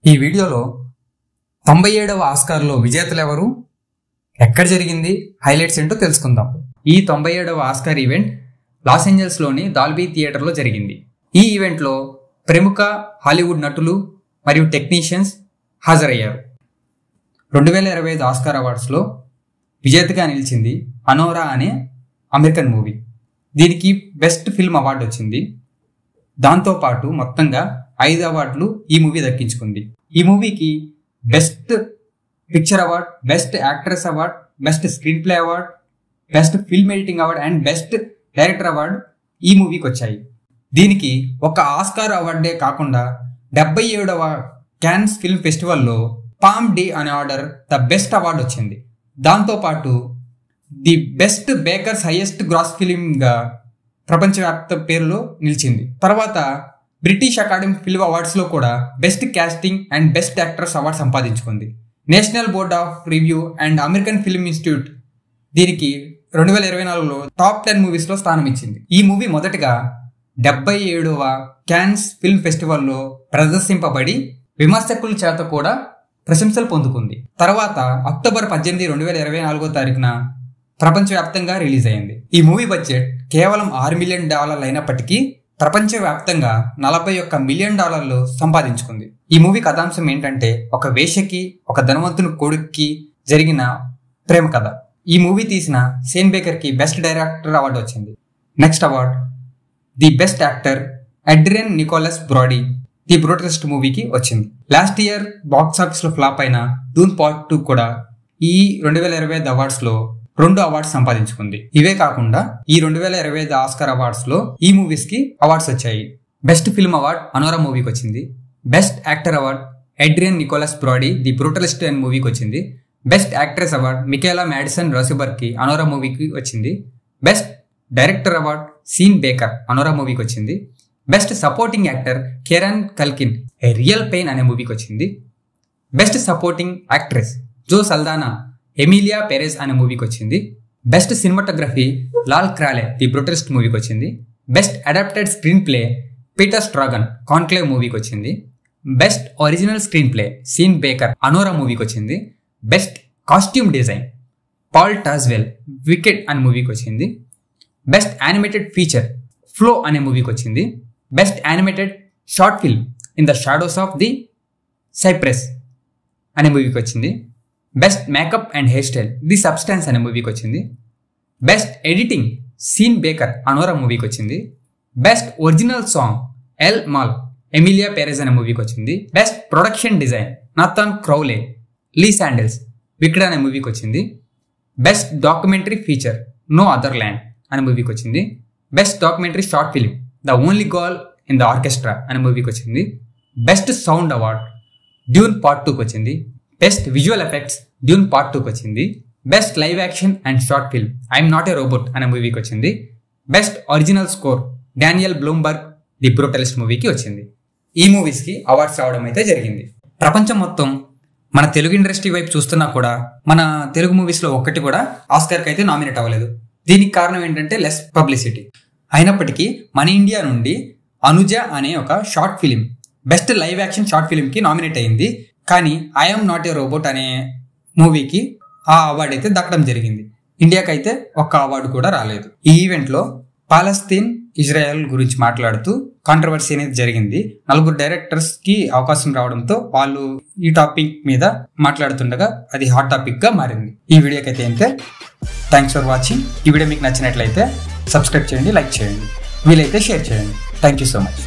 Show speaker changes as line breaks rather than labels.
ఈ వీడియోలో 97వ ఆస్కార్లో విజేతలు ఎవరు, ఎక్కడ జరిగింది, హైలైట్స్ ఏంటో తెలుసుకుందాం. ఈ 97వ ఆస్కార్ ఈవెంట్ లాస్ ఏంజల్స్లోని డాల్బీ థియేటర్లో జరిగింది. ఈ ఈవెంట్లో ప్రముఖ హాలీవుడ్ నటులు మరియు టెక్నీషియన్స్ హాజరయ్యారు. 2025 ఆస్కార్ అవార్డ్స్లో విజేతగా నిలిచింది అనోరా అనే అమెరికన్ మూవీ. దీనికి బెస్ట్ ఫిల్మ్ అవార్డు వచ్చింది. దాంతోపాటు మొత్తంగా 5 అవార్డులు ఈ మూవీ దక్కించుకుంది. ఈ మూవీకి best picture award, best actress award, best screenplay award, best film editing award and best director award ఈ మూవీకి వచ్చాయి. దీనికి ఒక ఆస్కార్ అవార్డే కాకుండా 77వ క్యాన్స్ ఫిల్మ్ ఫెస్టివల్లో పామ్ డి అనే ఆర్డర్ ద బెస్ట్ అవార్డు వచ్చింది. దాంతోపాటు the best bakers highest gross ఫిలింగా ప్రపంచవ్యాప్త పేరులో నిలిచింది. తర్వాత బ్రిటిష్ అకాడమీ ఫిల్మ్ అవార్డ్స్లో కూడా best casting and best actress award సంపాదించుకుంది. National board of review and American film institute దీనికి 2024లో టాప్ 10 మూవీస్లో స్థానం ఇచ్చింది. ఈ మూవీ మొదటగా 77వ క్యాన్స్ ఫిల్మ్ ఫెస్టివల్లో ప్రదర్శింపబడి విమర్శకుల చేత కూడా ప్రశంసలు పొందుకుంది. తర్వాత అక్టోబర్ 18, 2024 ప్రపంచవ్యాప్తంగా రిలీజ్ అయింది. ఈ మూవీ బడ్జెట్ కేవలం $6 మిలియన్ అయినప్పటికీ ప్రపంచవ్యాప్తంగా $41 మిలియన్ సంపాదించుకుంది. ఈ మూవీ కథాంశం ఏంటంటే, ఒక వేశ్యకి ఒక ధనవంతుని కొడుక్కి జరిగిన ప్రేమ కథ. ఈ మూవీ తీసిన షేన్ బేకర్కి బెస్ట్ డైరెక్టర్ అవార్డు వచ్చింది. Next award the best actor Adrien Nicholas Brody the Brutalist మూవీకి వచ్చింది. లాస్ట్ ఇయర్ బాక్స్ ఆఫీస్లో ఫ్లాప్ అయిన డూన్ పార్ట్ 2 కూడా ఈ 2025 అవార్డ్స్లో 2 అవార్డ్స్ సంపాదించుకుంది. ఇవే కాకుండా ఈ 2025 ఆస్కార్ అవార్డ్స్లో ఈ మూవీస్కి అవార్డ్స్ వచ్చాయి. బెస్ట్ ఫిల్మ్ అవార్డ్ అనోరా మూవీకి వచ్చింది. Best actor award Adrien Nicholas Brody the Brutalist అనే మూవీకి వచ్చింది. Best actress award Mikaela Madison రోసెబర్గ్కి అనోరా మూవీకి వచ్చింది. Best director award Sean Baker Anora మూవీకి వచ్చింది. Best supporting actor Kieran Culkin a real pain అనే మూవీకి వచ్చింది. Best supporting actress Zoe Saldana Emilia Perez అనే మూవీకి వచ్చింది. Best cinematography Lol Crawley the Brutalist మూవీకి వచ్చింది. Best adapted screenplay Peter Straughan Conclave మూవీకి వచ్చింది. Best original screenplay Sean Baker Anora మూవీకి వచ్చింది. Best costume design Paul Tazewell Wicked అనే మూవీకి వచ్చింది. బెస్ట్ యానిమేటెడ్ ఫీచర్ ఫ్లో అనే మూవీకి వచ్చింది. Best animated short film in the shadows of the cypress అనే మూవీకి వచ్చింది. Best makeup and hair style the substance అనే మూవీకి వచ్చింది. Best editing Sean Baker Anora మూవీకి వచ్చింది. Best original song El Mal Emilia Perez అనే మూవీకి వచ్చింది. Best production design Nathan Crowley Lee Sandales Wicked అనే మూవీకి వచ్చింది. Best documentary feature no other land అనే మూవీకి వచ్చింది. Best documentary short film the only girl in the orchestra అనే మూవీకి వచ్చింది. Best sound award Dune part 2కి వచ్చింది. Best visual effects Dune part 2కి వచ్చింది. Best live action and short film I'm not a robot అనే మూవీకి వచ్చింది. Best original score Daniel Bloomberg the Brutalist మూవీకి వచ్చింది. ఈ మూవీస్కి అవార్డ్స్ రావడం అయితే జరిగింది. ప్రపంచం మొత్తం మన తెలుగు ఇండస్ట్రీ వైపు చూస్తున్నా కూడా మన తెలుగు మూవీస్లో ఒక్కటి కూడా ఆస్కార్కి అయితే నామినేట్ అవ్వలేదు. దీనికి కారణం ఏంటంటే లెస్ పబ్లిసిటీ. అయినప్పటికీ మన ఇండియా నుండి అనుజ అనే ఒక short film best live action short ఫిలింకి నామినేట్ అయింది. కానీ ఐఎమ్ నాట్ ఏ రోబోట్ అనే మూవీకి ఆ అవార్డు అయితే దక్కడం జరిగింది. ఇండియాకి అయితే ఒక్క అవార్డు కూడా రాలేదు. ఈ ఈవెంట్లో పాలస్తీన్ ఇజ్రాయెల్ గురించి మాట్లాడుతూ కాంట్రవర్సీ అనేది జరిగింది. 4 డైరెక్టర్స్కి అవకాశం రావడంతో వాళ్ళు ఈ టాపిక్ మీద మాట్లాడుతుండగా అది హాట్ టాపిక్గా మారింది. ఈ వీడియోకి అయితే అంతే. Thanks for watching. ఈ వీడియో మీకు నచ్చినట్లయితే సబ్స్క్రైబ్ చేయండి, లైక్ చేయండి, వీలైతే షేర్ చేయండి. Thank you so much.